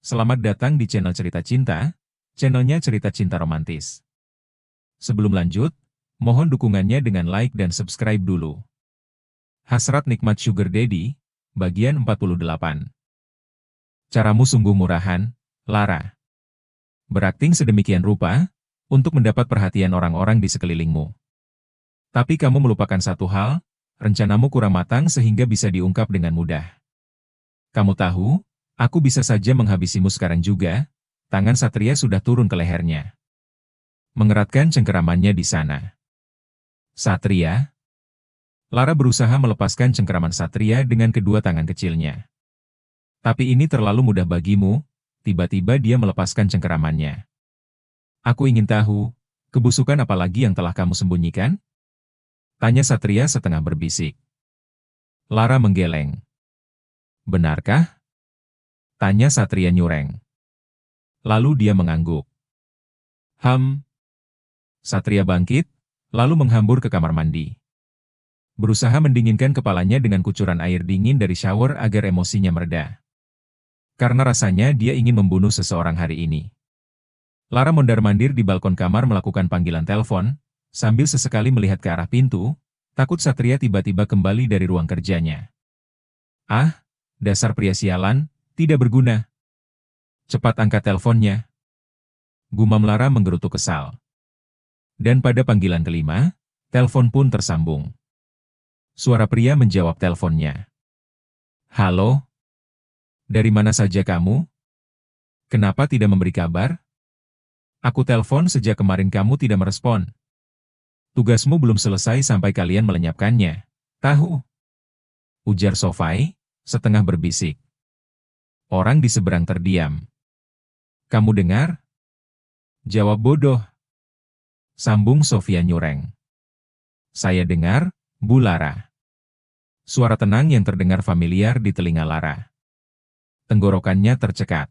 Selamat datang di channel Cerita Cinta, channelnya cerita cinta romantis. Sebelum lanjut, mohon dukungannya dengan like dan subscribe dulu. Hasrat Nikmat Sugar Daddy, bagian 48. Caramu sungguh murahan, Lara. Berakting sedemikian rupa, untuk mendapat perhatian orang-orang di sekelilingmu. Tapi kamu melupakan satu hal, rencanamu kurang matang sehingga bisa diungkap dengan mudah. Kamu tahu, aku bisa saja menghabisimu sekarang juga. Tangan Satria sudah turun ke lehernya, mengeratkan cengkeramannya di sana. Satria? Lara berusaha melepaskan cengkeraman Satria dengan kedua tangan kecilnya. Tapi ini terlalu mudah bagimu, tiba-tiba dia melepaskan cengkeramannya. Aku ingin tahu, kebusukan apa lagi yang telah kamu sembunyikan? Tanya Satria setengah berbisik. Lara menggeleng. Benarkah? Tanya Satria nyureng. Lalu dia mengangguk. Satria bangkit, lalu menghambur ke kamar mandi. Berusaha mendinginkan kepalanya dengan kucuran air dingin dari shower agar emosinya mereda. Karena rasanya dia ingin membunuh seseorang hari ini. Lara mondar-mandir di balkon kamar melakukan panggilan telepon, sambil sesekali melihat ke arah pintu, takut Satria tiba-tiba kembali dari ruang kerjanya. Ah, dasar pria sialan, tidak berguna. Cepat angkat teleponnya. Gumam Lara menggerutu kesal. Dan pada panggilan kelima, telepon pun tersambung. Suara pria menjawab teleponnya. Halo? Dari mana saja kamu? Kenapa tidak memberi kabar? Aku telepon sejak kemarin kamu tidak merespon. Tugasmu belum selesai sampai kalian melenyapkannya. Tahu? Ujar Sofai, setengah berbisik. Orang di seberang terdiam. Kamu dengar? Jawab bodoh. Sambung Sofia nyureng. Saya dengar, Bu Lara. Suara tenang yang terdengar familiar di telinga Lara. Tenggorokannya tercekat.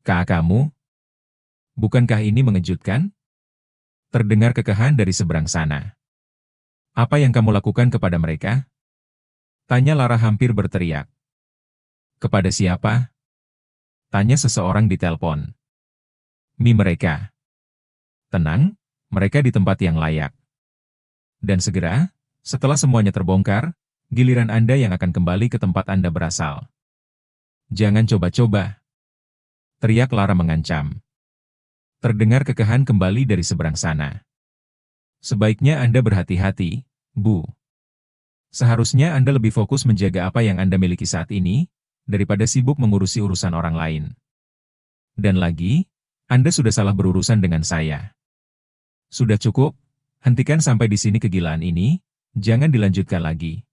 Kamu? Bukankah ini mengejutkan? Terdengar kekehan dari seberang sana. Apa yang kamu lakukan kepada mereka? Tanya Lara hampir berteriak. Kepada siapa? Tanya seseorang di telepon. Mereka. Tenang, mereka di tempat yang layak. Dan segera, setelah semuanya terbongkar, giliran Anda yang akan kembali ke tempat Anda berasal. Jangan coba-coba. Teriak Lara mengancam. Terdengar kekehan kembali dari seberang sana. Sebaiknya Anda berhati-hati, Bu. Seharusnya Anda lebih fokus menjaga apa yang Anda miliki saat ini, daripada sibuk mengurusi urusan orang lain. Dan lagi, Anda sudah salah berurusan dengan saya. Sudah cukup, hentikan sampai di sini kegilaan ini, jangan dilanjutkan lagi.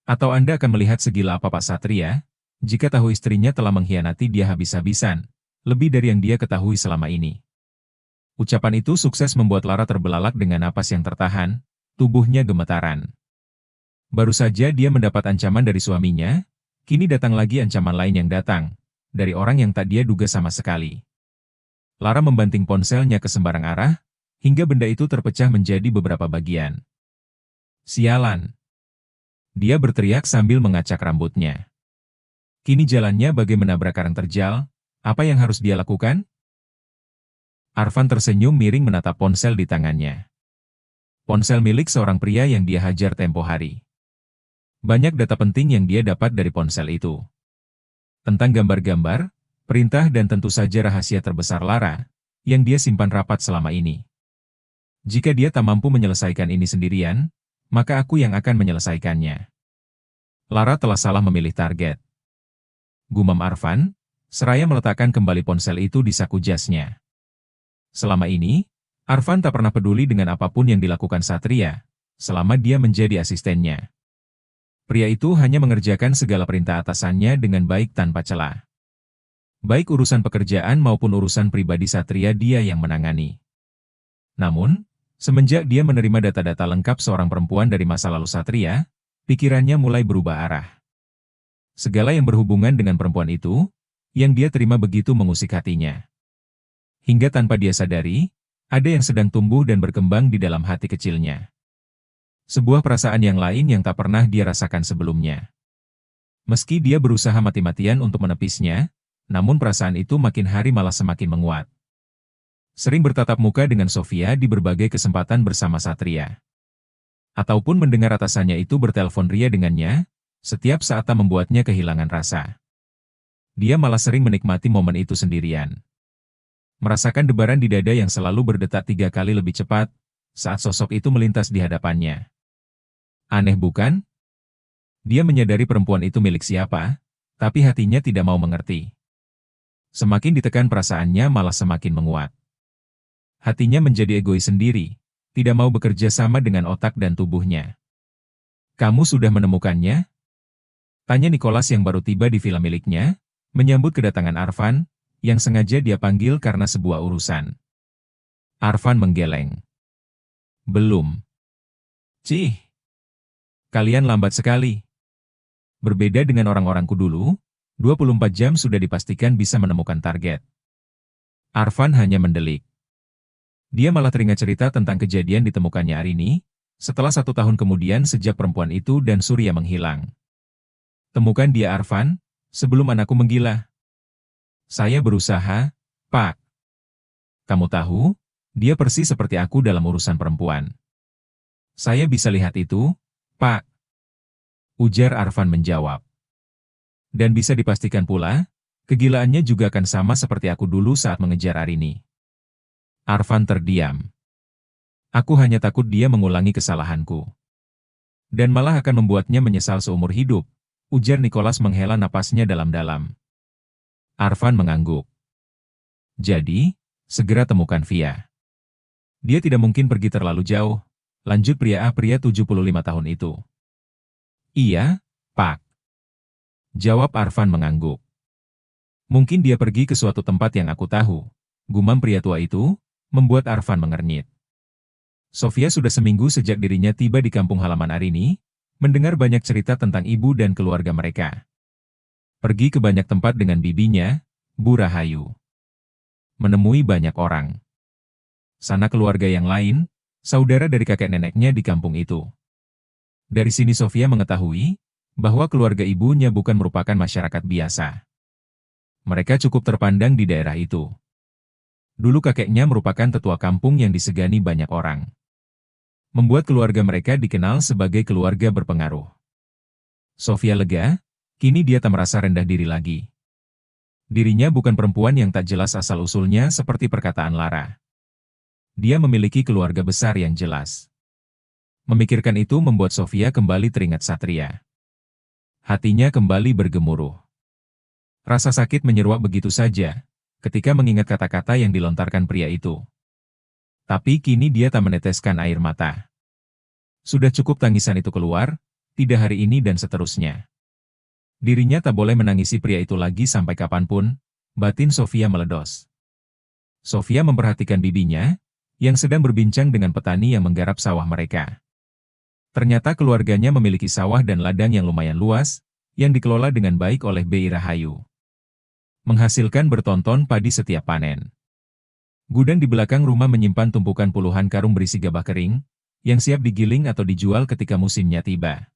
Atau Anda akan melihat segila apa Pak Satria, jika tahu istrinya telah mengkhianati dia habis-habisan, lebih dari yang dia ketahui selama ini. Ucapan itu sukses membuat Lara terbelalak dengan napas yang tertahan, tubuhnya gemetaran. Baru saja dia mendapat ancaman dari suaminya, kini datang lagi ancaman lain yang datang, dari orang yang tak dia duga sama sekali. Lara membanting ponselnya ke sembarang arah, hingga benda itu terpecah menjadi beberapa bagian. Sialan! Dia berteriak sambil mengacak rambutnya. Kini jalannya bagai menabrak karang terjal, apa yang harus dia lakukan? Arfan tersenyum miring menatap ponsel di tangannya. Ponsel milik seorang pria yang dia hajar tempo hari. Banyak data penting yang dia dapat dari ponsel itu. Tentang gambar-gambar, perintah dan tentu saja rahasia terbesar Lara, yang dia simpan rapat selama ini. Jika dia tak mampu menyelesaikan ini sendirian, maka aku yang akan menyelesaikannya. Lara telah salah memilih target. Gumam Arfan, seraya meletakkan kembali ponsel itu di saku jasnya. Selama ini, Arfan tak pernah peduli dengan apapun yang dilakukan Satria, selama dia menjadi asistennya. Pria itu hanya mengerjakan segala perintah atasannya dengan baik tanpa celah. Baik urusan pekerjaan maupun urusan pribadi Satria dia yang menangani. Namun, semenjak dia menerima data-data lengkap seorang perempuan dari masa lalu Satria, pikirannya mulai berubah arah. Segala yang berhubungan dengan perempuan itu, yang dia terima begitu mengusik hatinya. Hingga tanpa dia sadari, ada yang sedang tumbuh dan berkembang di dalam hati kecilnya. Sebuah perasaan yang lain yang tak pernah dia rasakan sebelumnya. Meski dia berusaha mati-matian untuk menepisnya, namun perasaan itu makin hari malah semakin menguat. Sering bertatap muka dengan Sofia di berbagai kesempatan bersama Satria. Ataupun mendengar atasannya itu bertelepon ria dengannya, setiap saat tak membuatnya kehilangan rasa. Dia malah sering menikmati momen itu sendirian. Merasakan debaran di dada yang selalu berdetak 3 kali lebih cepat, saat sosok itu melintas di hadapannya. Aneh bukan? Dia menyadari perempuan itu milik siapa, tapi hatinya tidak mau mengerti. Semakin ditekan perasaannya malah semakin menguat. Hatinya menjadi egois sendiri, tidak mau bekerja sama dengan otak dan tubuhnya. Kamu sudah menemukannya? Tanya Nicholas yang baru tiba di villa miliknya, menyambut kedatangan Arvan, yang sengaja dia panggil karena sebuah urusan. Arvan menggeleng. Belum. Cih. Kalian lambat sekali. Berbeda dengan orang-orangku dulu, 24 jam sudah dipastikan bisa menemukan target. Arvan hanya mendelik. Dia malah teringat cerita tentang kejadian ditemukannya Arini, setelah 1 tahun kemudian sejak perempuan itu dan Surya menghilang. Temukan dia Arvan, sebelum anakku menggila. Saya berusaha, Pak. Kamu tahu, dia persis seperti aku dalam urusan perempuan. Saya bisa lihat itu, Pak. Ujar Arvan menjawab. Dan bisa dipastikan pula, kegilaannya juga akan sama seperti aku dulu saat mengejar Arini. Arvan terdiam. Aku hanya takut dia mengulangi kesalahanku. Dan malah akan membuatnya menyesal seumur hidup, ujar Nicholas menghela napasnya dalam-dalam. Arvan mengangguk. Jadi, segera temukan Via. Dia tidak mungkin pergi terlalu jauh, lanjut pria 75 tahun itu. Iya, Pak. Jawab Arvan mengangguk. Mungkin dia pergi ke suatu tempat yang aku tahu, gumam pria tua itu, membuat Arvan mengernyit. Sofia sudah seminggu sejak dirinya tiba di kampung halaman Arini, mendengar banyak cerita tentang ibu dan keluarga mereka. Pergi ke banyak tempat dengan bibinya, Bu Rahayu. Menemui banyak orang. Sana keluarga yang lain, saudara dari kakek neneknya di kampung itu. Dari sini Sofia mengetahui bahwa keluarga ibunya bukan merupakan masyarakat biasa. Mereka cukup terpandang di daerah itu. Dulu kakeknya merupakan tetua kampung yang disegani banyak orang. Membuat keluarga mereka dikenal sebagai keluarga berpengaruh. Sofia lega, kini dia tak merasa rendah diri lagi. Dirinya bukan perempuan yang tak jelas asal-usulnya seperti perkataan Lara. Dia memiliki keluarga besar yang jelas. Memikirkan itu membuat Sofia kembali teringat Satria. Hatinya kembali bergemuruh. Rasa sakit menyeruak begitu saja, ketika mengingat kata-kata yang dilontarkan pria itu. Tapi kini dia tak meneteskan air mata. Sudah cukup tangisan itu keluar, tidak hari ini dan seterusnya. Dirinya tak boleh menangisi pria itu lagi sampai kapanpun, batin Sofia meledos. Sofia memperhatikan bibinya, yang sedang berbincang dengan petani yang menggarap sawah mereka. Ternyata keluarganya memiliki sawah dan ladang yang lumayan luas, yang dikelola dengan baik oleh Bi Rahayu. Menghasilkan bertonton padi setiap panen. Gudang di belakang rumah menyimpan tumpukan puluhan karung berisi gabah kering, yang siap digiling atau dijual ketika musimnya tiba.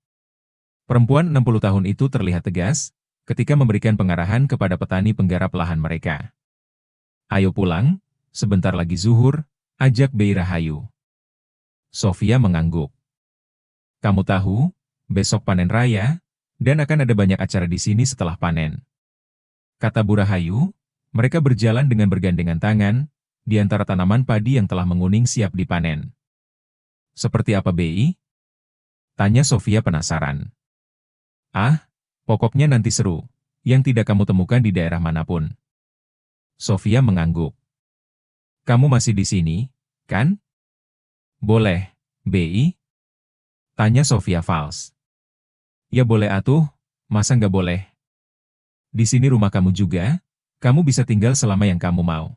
Perempuan 60 tahun itu terlihat tegas, ketika memberikan pengarahan kepada petani penggarap lahan mereka. Ayo pulang, sebentar lagi zuhur, ajak Bi Rahayu. Sofia mengangguk. Kamu tahu, besok panen raya, dan akan ada banyak acara di sini setelah panen. Kata Bu Rahayu, mereka berjalan dengan bergandengan tangan, di antara tanaman padi yang telah menguning siap dipanen. Seperti apa Bi? Tanya Sofia penasaran. Ah, pokoknya nanti seru, yang tidak kamu temukan di daerah manapun. Sofia mengangguk. Kamu masih di sini, kan? Boleh, Bi? Tanya Sofia fals. Ya boleh atuh, masa nggak boleh? Di sini rumah kamu juga, kamu bisa tinggal selama yang kamu mau.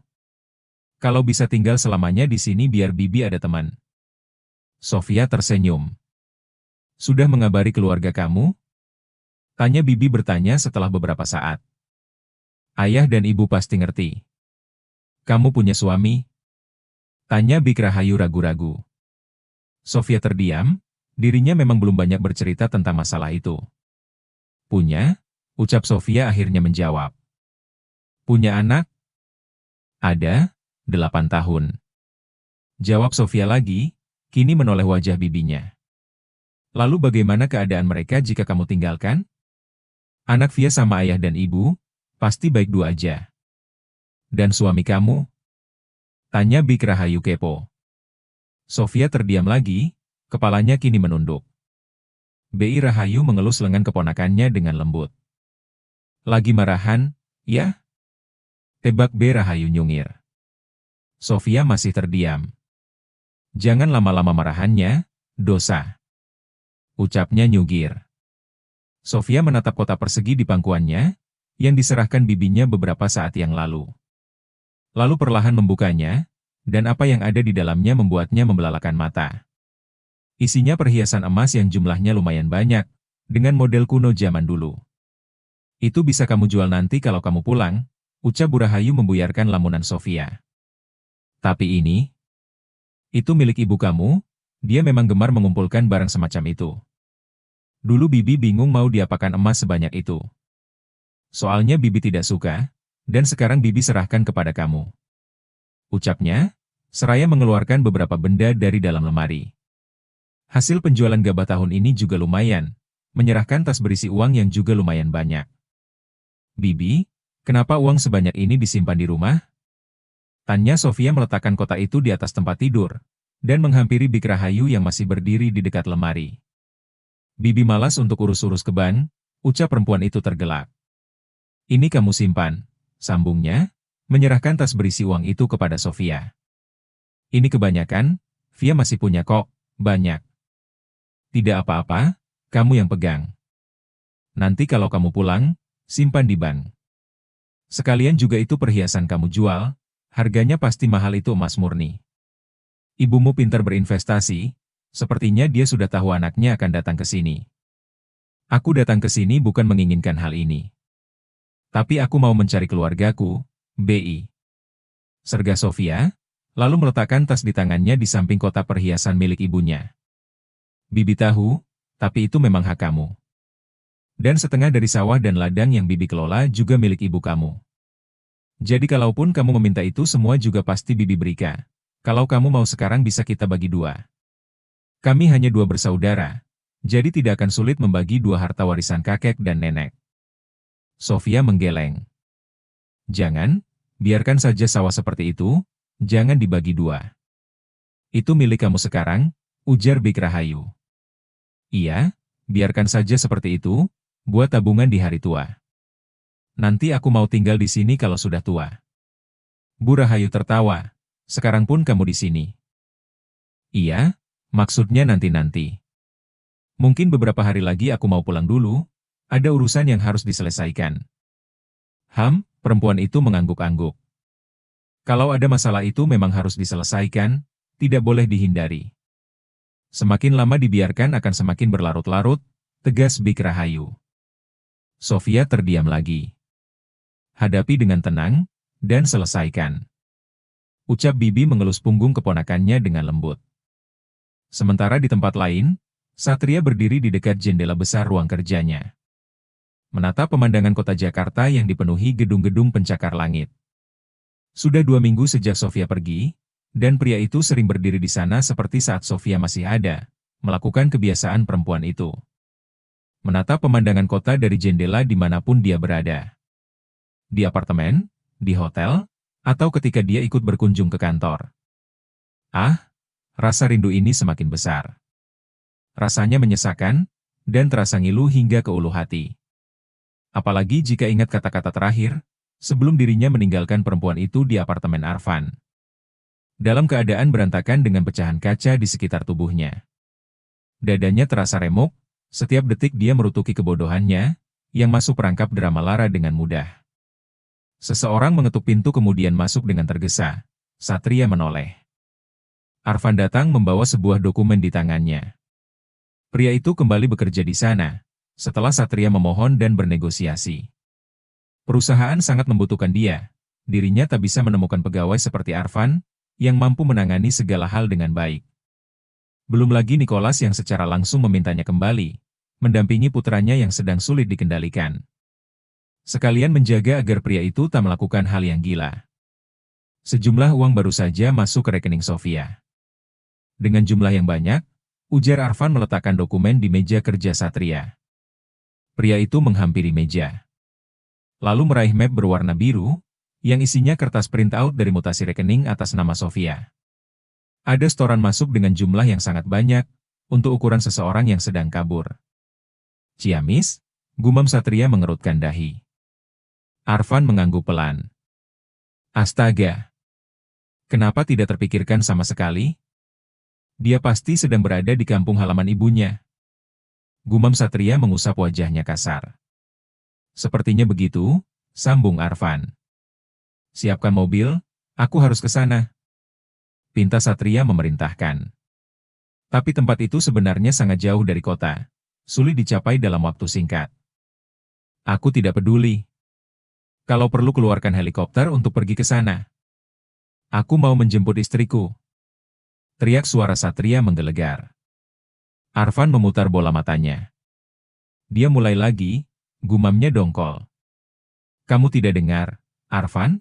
Kalau bisa tinggal selamanya di sini biar bibi ada teman. Sofia tersenyum. Sudah mengabari keluarga kamu? Tanya bibi bertanya setelah beberapa saat. Ayah dan ibu pasti ngerti. Kamu punya suami? Tanya Bik Rahayu ragu-ragu. Sofia terdiam, dirinya memang belum banyak bercerita tentang masalah itu. Punya? Ucap Sofia akhirnya menjawab. Punya anak? Ada, 8 tahun. Jawab Sofia lagi, kini menoleh wajah bibinya. Lalu bagaimana keadaan mereka jika kamu tinggalkan? Anak Via sama ayah dan ibu, pasti baik-baik aja. Dan suami kamu? Tanya Bik Rahayu kepo. Sofia terdiam lagi, kepalanya kini menunduk. Bi Rahayu mengelus lengan keponakannya dengan lembut. Lagi marahan, ya? Tebak B Rahayu nyungir. Sofia masih terdiam. Jangan lama-lama marahannya, dosa. Ucapnya nyugir. Sofia menatap kotak persegi di pangkuannya, yang diserahkan bibinya beberapa saat yang lalu. Lalu perlahan membukanya, dan apa yang ada di dalamnya membuatnya membelalakan mata. Isinya perhiasan emas yang jumlahnya lumayan banyak, dengan model kuno zaman dulu. Itu bisa kamu jual nanti kalau kamu pulang, ucap Bu Rahayu membuyarkan lamunan Sofia. Tapi ini, itu milik ibu kamu, dia memang gemar mengumpulkan barang semacam itu. Dulu Bibi bingung mau diapakan emas sebanyak itu. Soalnya Bibi tidak suka, dan sekarang Bibi serahkan kepada kamu. Ucapnya, seraya mengeluarkan beberapa benda dari dalam lemari. Hasil penjualan gabah tahun ini juga lumayan, menyerahkan tas berisi uang yang juga lumayan banyak. Bibi, kenapa uang sebanyak ini disimpan di rumah? Tanya Sofia meletakkan kotak itu di atas tempat tidur, dan menghampiri Bik Rahayu yang masih berdiri di dekat lemari. Bibi malas untuk urus-urus keban, ucap perempuan itu tergelak. Ini kamu simpan, sambungnya, menyerahkan tas berisi uang itu kepada Sofia. Ini kebanyakan, Via masih punya kok, banyak. Tidak apa-apa, kamu yang pegang. Nanti kalau kamu pulang, simpan di bank. Sekalian juga itu perhiasan kamu jual, harganya pasti mahal itu emas murni. Ibumu pintar berinvestasi, sepertinya dia sudah tahu anaknya akan datang ke sini. Aku datang ke sini bukan menginginkan hal ini. Tapi aku mau mencari keluargaku, Bi. Serga Sofia, lalu meletakkan tas di tangannya di samping kotak perhiasan milik ibunya. Bibi tahu, tapi itu memang hak kamu. Dan setengah dari sawah dan ladang yang Bibi kelola juga milik ibu kamu. Jadi kalaupun kamu meminta itu semua juga pasti Bibi berikan. Kalau kamu mau sekarang bisa kita bagi dua. Kami hanya dua bersaudara, jadi tidak akan sulit membagi dua harta warisan kakek dan nenek. Sofia menggeleng. Jangan, biarkan saja sawah seperti itu, jangan dibagi dua. Itu milik kamu sekarang, ujar Bik Rahayu. Iya, biarkan saja seperti itu, buat tabungan di hari tua. Nanti aku mau tinggal di sini kalau sudah tua. Bu Rahayu tertawa, sekarang pun kamu di sini. Iya, maksudnya nanti-nanti. Mungkin beberapa hari lagi aku mau pulang dulu, ada urusan yang harus diselesaikan. Perempuan itu mengangguk-angguk. Kalau ada masalah itu memang harus diselesaikan, tidak boleh dihindari. Semakin lama dibiarkan akan semakin berlarut-larut, tegas Bik Rahayu. Sofia terdiam lagi. Hadapi dengan tenang, dan selesaikan. Ucap Bibi mengelus punggung keponakannya dengan lembut. Sementara di tempat lain, Satria berdiri di dekat jendela besar ruang kerjanya. Menatap pemandangan kota Jakarta yang dipenuhi gedung-gedung pencakar langit. Sudah 2 minggu sejak Sofia pergi, dan pria itu sering berdiri di sana seperti saat Sofia masih ada, melakukan kebiasaan perempuan itu. Menatap pemandangan kota dari jendela dimanapun dia berada. Di apartemen, di hotel, atau ketika dia ikut berkunjung ke kantor. Rasa rindu ini semakin besar. Rasanya menyesakan, dan terasa ngilu hingga ke ulu hati. Apalagi jika ingat kata-kata terakhir, sebelum dirinya meninggalkan perempuan itu di apartemen Arfan. Dalam keadaan berantakan dengan pecahan kaca di sekitar tubuhnya. Dadanya terasa remuk, setiap detik dia merutuki kebodohannya, yang masuk perangkap drama lara dengan mudah. Seseorang mengetuk pintu kemudian masuk dengan tergesa. Satria menoleh. Arfan datang membawa sebuah dokumen di tangannya. Pria itu kembali bekerja di sana, setelah Satria memohon dan bernegosiasi. Perusahaan sangat membutuhkan dia, dirinya tak bisa menemukan pegawai seperti Arfan, yang mampu menangani segala hal dengan baik. Belum lagi Nicholas yang secara langsung memintanya kembali, mendampingi putranya yang sedang sulit dikendalikan. Sekalian menjaga agar pria itu tak melakukan hal yang gila. Sejumlah uang baru saja masuk ke rekening Sofia. Dengan jumlah yang banyak, ujar Arfan meletakkan dokumen di meja kerja Satria. Pria itu menghampiri meja. Lalu meraih map berwarna biru, yang isinya kertas printout dari mutasi rekening atas nama Sofia. Ada setoran masuk dengan jumlah yang sangat banyak, untuk ukuran seseorang yang sedang kabur. Ciamis, gumam Satria mengerutkan dahi. Arfan mengangguk pelan. Astaga! Kenapa tidak terpikirkan sama sekali? Dia pasti sedang berada di kampung halaman ibunya. Gumam Satria mengusap wajahnya kasar. Sepertinya begitu, sambung Arfan. Siapkan mobil, aku harus ke sana. Pinta Satria memerintahkan. Tapi tempat itu sebenarnya sangat jauh dari kota. Sulit dicapai dalam waktu singkat. Aku tidak peduli. Kalau perlu keluarkan helikopter untuk pergi ke sana. Aku mau menjemput istriku. Teriak suara Satria menggelegar. Arfan memutar bola matanya. Dia mulai lagi, gumamnya dongkol. Kamu tidak dengar, Arfan?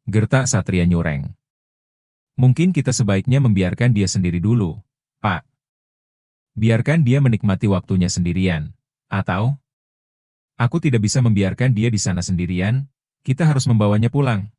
Gertak Satria nyureng. Mungkin kita sebaiknya membiarkan dia sendiri dulu, Pak. Biarkan dia menikmati waktunya sendirian. Atau, aku tidak bisa membiarkan dia di sana sendirian, kita harus membawanya pulang.